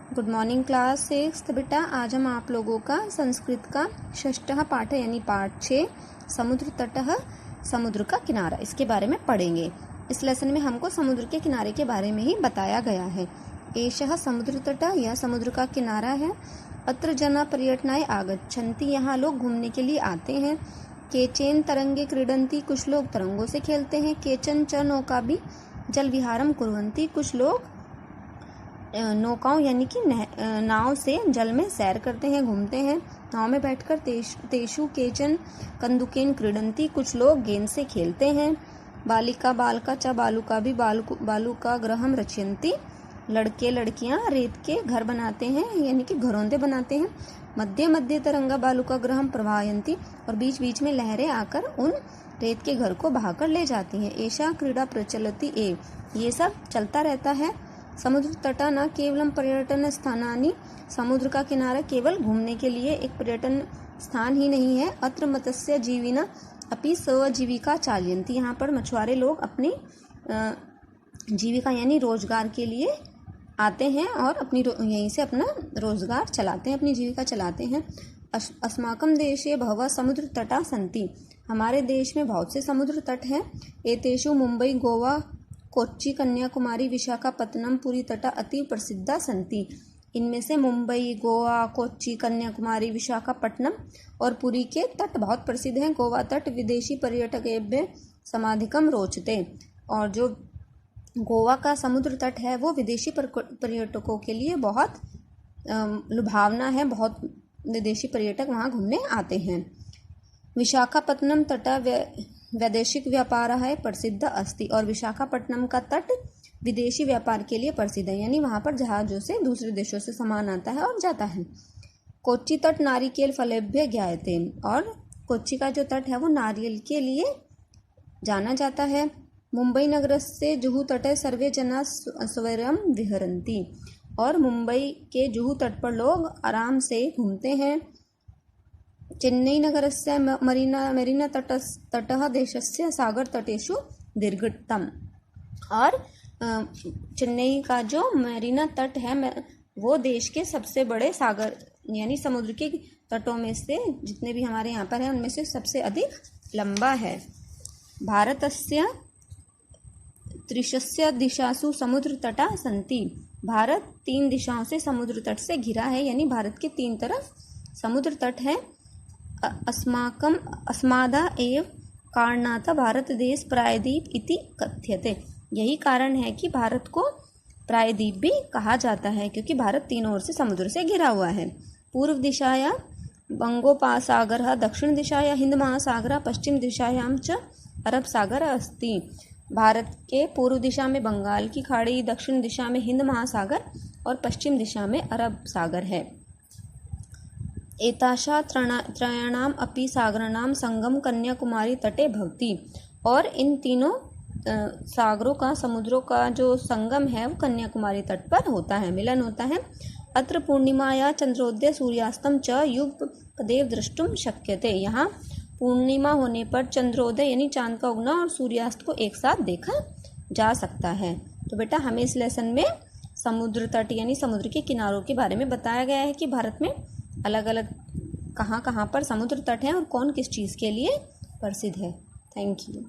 Good morning class 6 बेटा। आज हम आप लोगों का संस्कृत का षष्ठः पाठ यानी पाठ 6 समुद्र तटः समुद्र का किनारा इसके बारे में पढ़ेंगे। इस लेसन में हमको समुद्र के किनारे के बारे में ही बताया गया है। एषः समुद्र तटः, यह समुद्र का किनारा है। अत्र जना पर्यटनाय आगच्छन्ति, यहाँ लोग घूमने के लिए आते हैं। केचन तरंगे क्रीडन्ति, कुछ लोग तरंगों से खेलते हैं। केचन च नौकाभि जल विहारम कुर्वन्ति, कुछ लोग नौकाओं यानी कि नाव से जल में सैर करते हैं, घूमते हैं। नाव में बैठकर तेषु केचन कंदुकेन क्रीडन्ति, कुछ लोग गेंद से खेलते हैं। बालिका बालका च बालुका भी बालुका गृहम रचयन्ति, लड़के लड़कियां रेत के घर बनाते हैं यानी कि घरौंदे बनाते हैं। मध्य मध्य तरंगा बालुका गृहम प्रवाहयन्ति, और बीच बीच में लहरें आकर उन रेत के घर को बहाकर ले जाती हैं। ऐसा क्रीड़ा प्रचलति एव, ये सब चलता रहता है। समुद्र तटा न केवलम पर्यटन स्थानानि, समुद्र का किनारा केवल घूमने के लिए एक पर्यटन स्थान ही नहीं है। अत्र मत्स्य जीविना अपि स्वजीविका चालयन्ति, यहाँ पर मछुआरे लोग अपनी जीविका यानी रोजगार के लिए आते हैं और अपनी यहीं से अपना रोजगार चलाते हैं, अपनी जीविका चलाते हैं। अस्माकं देशे बहवः समुद्र तटा सन्ति, हमारे देश में बहुत से समुद्र तट हैं। एतेषु मुंबई गोवा कोच्चि कन्याकुमारी विशाखापत्तनम पुरी तटा अति प्रसिद्धा सन्ति, इनमें से मुंबई गोवा कोच्चि कन्याकुमारी विशाखापट्टनम और पुरी के तट बहुत प्रसिद्ध हैं। गोवा तट विदेशी पर्यटकेभ्यः समाधिकम रोचते, और जो गोवा का समुद्र तट है वो विदेशी पर्यटकों के लिए बहुत लुभावना है, बहुत विदेशी पर्यटक वहाँ घूमने आते हैं। विशाखापत्तनम तटा वैदेशिक व्यापार है प्रसिद्ध अस्ति, और विशाखापट्टनम का तट विदेशी व्यापार के लिए प्रसिद्ध है, यानी वहाँ पर जहाजों से दूसरे देशों से सामान आता है और जाता है। कोच्चि तट नारिकेल फलेभ्य ज्ञायते, और कोच्चि का जो तट है वो नारियल के लिए जाना जाता है। मुंबई नगर से जुहू तटे सर्वे जना स्वैरम विहरन्ति, और मुंबई के जुहू तट पर लोग आराम से घूमते हैं। चेन्नई नगरस्य मरीना तटः देशस्य सागर तटेषु दीर्घतम, और चेन्नई का जो मरीना तट है वो देश के सबसे बड़े सागर यानी समुद्र के तटों में से जितने भी हमारे यहाँ पर हैं उनमें से सबसे अधिक लंबा है। भारतस्य त्रिशस्य दिशासु समुद्र तटा सन्ति, भारत 3 दिशाओं से समुद्र तट से घिरा है, यानी भारत के 3 तरफ समुद्र तट है। अस्मादा एव कारणात् भारत देश प्रायद्वीप इति कथ्यते, यही कारण है कि भारत को प्रायद्वीप भी कहा जाता है, क्योंकि भारत 3 ओर से समुद्र से घिरा हुआ है। पूर्व दिशाया बंगोपसागरः, दक्षिण दिशाया हिंद महासागरः, पश्चिम दिशायां च अरब सागर अस्ति, भारत के पूर्व दिशा में बंगाल की खाड़ी, दक्षिण दिशा में हिंद महासागर और पश्चिम दिशा में अरब सागर है। एताशा त्रयाणाम अपि सागराणाम संगम कन्याकुमारी तटे भवति, और इन तीनों सागरों का समुद्रों का जो संगम है वो कन्याकुमारी तट पर होता है, मिलन होता है। अत्र पूर्णिमाया चंद्रोदय सूर्यास्तम च युगपदेव द्रष्टुम शक्यते, यहाँ पूर्णिमा होने पर चंद्रोदय यानी चांद का उगना और सूर्यास्त को एक साथ देखा जा सकता है। तो बेटा हमें इस लेसन में समुद्र तट यानी समुद्र के किनारों के बारे में बताया गया है कि भारत में अलग अलग कहाँ कहाँ पर समुद्र तट हैं और कौन किस चीज़ के लिए प्रसिद्ध है। Thank you.